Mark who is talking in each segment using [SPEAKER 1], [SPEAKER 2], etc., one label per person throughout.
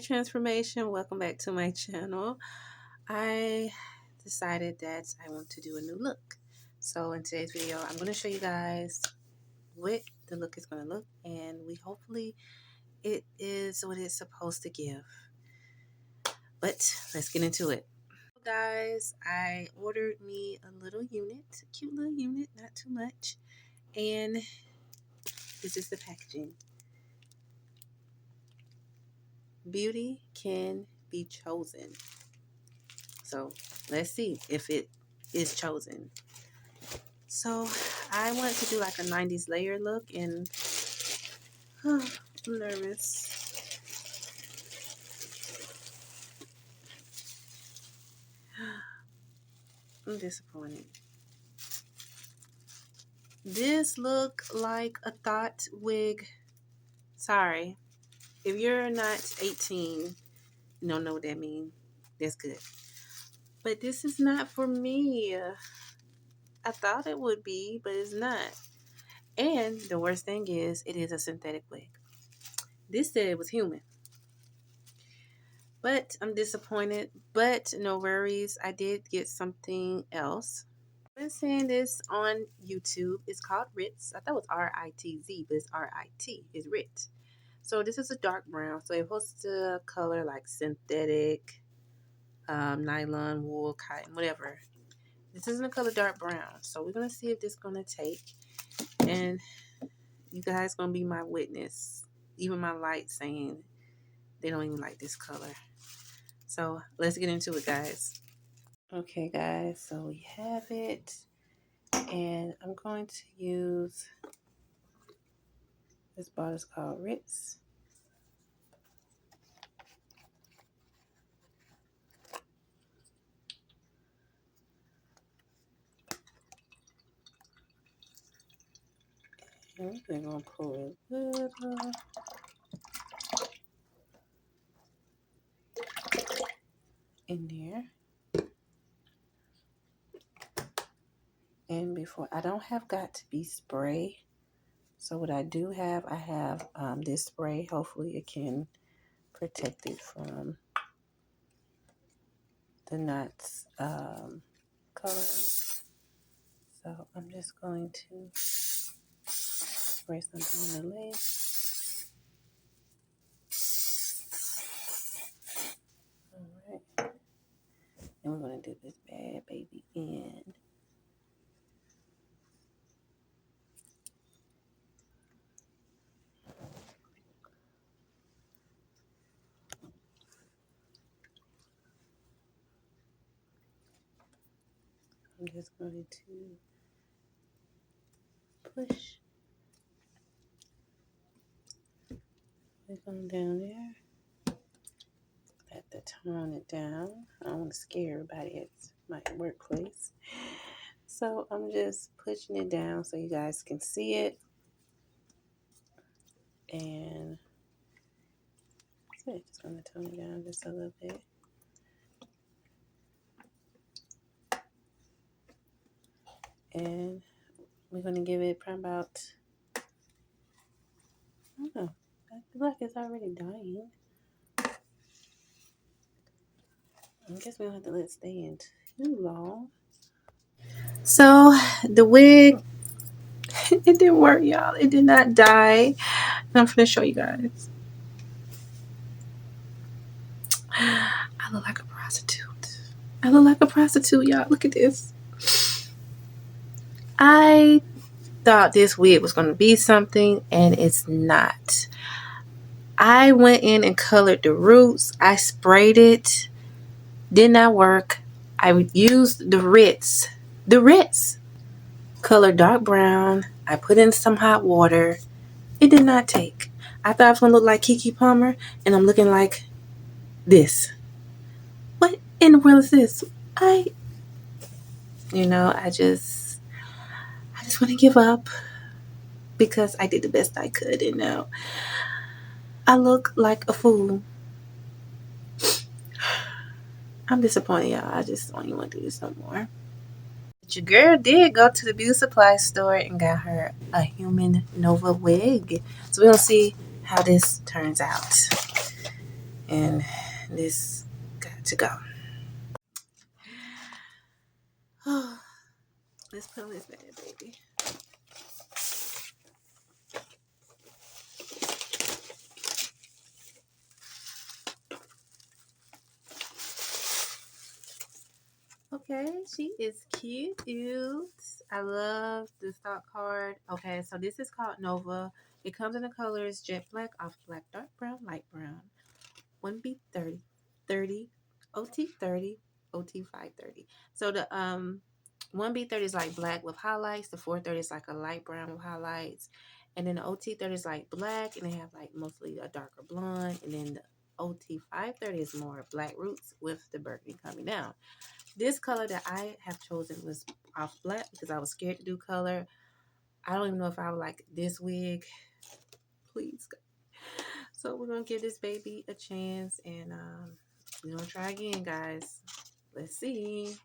[SPEAKER 1] transformation. Welcome back to my channel. I decided that I want to do a new look. So in today's video, I'm going to show you guys what the look is going to look, and hopefully it is what it's supposed to give. But let's get into it. Guys, I ordered me a little unit, a cute little unit, not too much, and this is the packaging. Beauty can be chosen. So let's see if it is chosen. So I want to do like a 90s layer look, and I'm nervous. I'm disappointed. This look like a thought wig. Sorry. If you're not 18, you don't know what that means. That's good. But this is not for me. I thought it would be, but it's not. And the worst thing is, it is a synthetic wig. This said it was human. But I'm disappointed. But no worries. I did get something else. I've been seeing this on YouTube. It's called Ritz. I thought it was R-I-T-Z, but it's R-I-T. It's Ritz. So this is a dark brown. So it's supposed to color like synthetic, nylon, wool, cotton, whatever. This isn't a color dark brown. So we're going to see if this is going to take. And you guys going to be my witness. Even my light saying they don't even like this color. So let's get into it, guys. Okay, guys. So we have it. And I'm going to use this bottle is called Ritz. And we're going to pull a little in there. And before, I don't have got to be spray. So what I do have, I have this spray. Hopefully it can protect it from the knots coloring. So I'm just going to spray something on the leg. Alright. And we're going to do this bad baby in. I'm just going to push it on down there. I have to tone it down. I don't want to scare everybody at my workplace. So I'm just pushing it down so you guys can see it. And so just going to tone it down just a little bit. And we're going to give it probably about, I don't know, I feel like it's already dying. I guess we don't have to let it stay in too long. So the wig, it didn't work, y'all. It did not die. And I'm going to show you guys. I look like a prostitute. I look like a prostitute, y'all. Look at this. I thought this wig was going to be something, and it's not. I went in and colored the roots. I sprayed it. Did not work. I used the Ritz. The Ritz. Color dark brown. I put in some hot water. It did not take. I thought I was going to look like Kiki Palmer, and I'm looking like this. What in the world is this? I just want to give up because I did the best I could, and now I look like a fool. I'm disappointed, y'all. I just don't even want to do this no more. But your girl did go to the beauty supply store and got her a Human Nova wig. So we'll see how this turns out. and this got to go. Let's put on this bad baby. Okay, she is cute. I love the stock card. Okay, so this is called Nova. It comes in the colors jet black, off black, dark brown, light brown. 1B30, 30, OT30, OT530. So the 1B30 is like black with highlights. The 430 is like a light brown with highlights. And then the OT30 is like black, and they have like mostly a darker blonde. And then the OT530 is more black roots with the burgundy coming down. This color that I have chosen was off black because I was scared to do color. I don't even know if I would like this wig. Please. So we're going to give this baby a chance, and we're going to try again, guys. Let's see.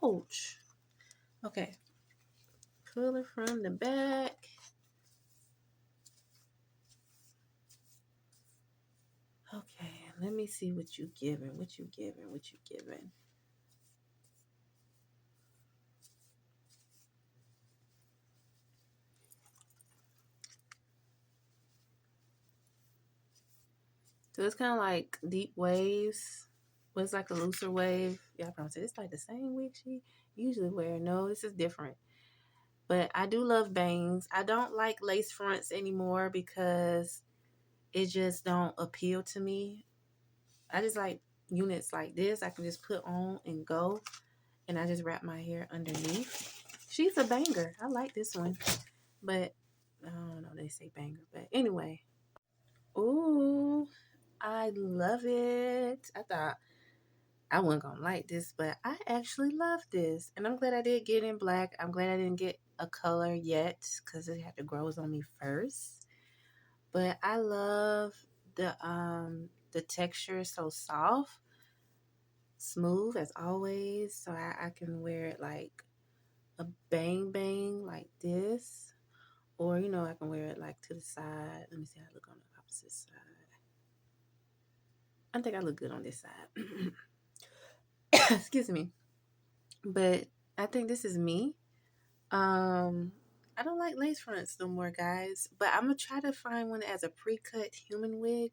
[SPEAKER 1] Ouch. Okay. Pull it from the back. Okay, let me see what you giving. So it's kind of like deep waves. But it's like a looser wave. Yeah, I probably said it's like the same wig she usually wear. No, this is different. But I do love bangs. I don't like lace fronts anymore because it just don't appeal to me. I just like units like this. I can just put on and go. And I just wrap my hair underneath. She's a banger. I like this one. But I don't know, they say banger. But anyway. Ooh, I love it. I thought I wasn't going to like this, but I actually love this. And I'm glad I did get in black. I'm glad I didn't get a color yet because it had to grow on me first. But I love the texture is so soft, smooth as always. So I can wear it like a bang bang like this. Or, you know, I can wear it like to the side. Let me see how I look on the opposite side. I think I look good on this side. Excuse me. But I think this is me. I don't like lace fronts no more, guys. But I'm gonna try to find one as a pre-cut human wig.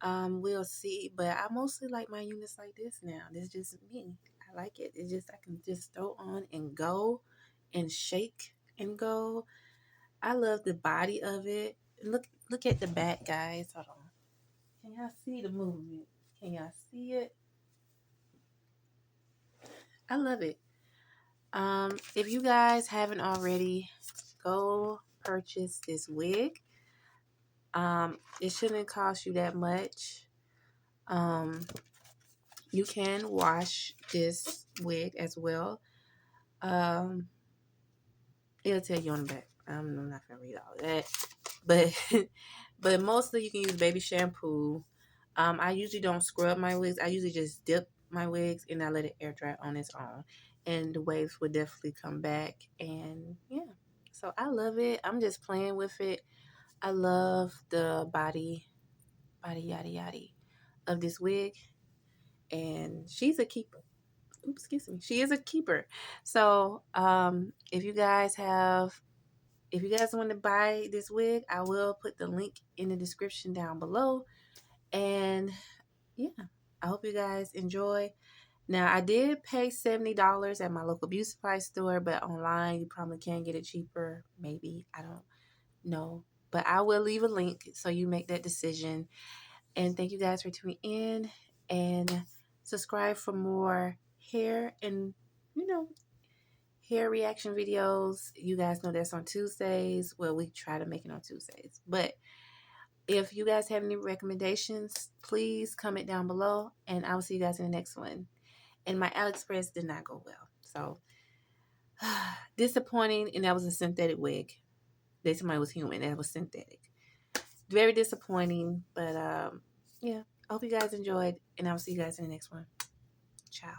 [SPEAKER 1] We'll see. But I mostly like my units like this now. This is just me. I like it. It's just I can just throw on and go and shake and go. I love the body of it. Look at the back, guys. Hold on. Can y'all see the movement? Can y'all see it? I love it. If you guys haven't already, go purchase this wig. It shouldn't cost you that much. You can wash this wig as well. It'll tell you on the back. I'm not gonna read all that, but but mostly you can use baby shampoo. I usually don't scrub my wigs. I usually just dip my wigs and I let it air dry on its own, and the waves will definitely come back. And yeah, so I love it. I'm just playing with it. I love the body yada yada of this wig, and she's a keeper. Oops, excuse me. She is a keeper. So if you guys want to buy this wig, I will put the link in the description down below. And yeah, I hope you guys enjoy. Now, I did pay $70 at my local beauty supply store, but online you probably can get it cheaper. Maybe. I don't know. But I will leave a link so you make that decision. And thank you guys for tuning in. And subscribe for more hair and, hair reaction videos. You guys know that's on Tuesdays. Well, we try to make it on Tuesdays. But if you guys have any recommendations, please comment down below. And I will see you guys in the next one. And my AliExpress did not go well. So, disappointing. And that was a synthetic wig. They told me it was human. That was synthetic. Very disappointing. But, yeah. I hope you guys enjoyed. And I will see you guys in the next one. Ciao.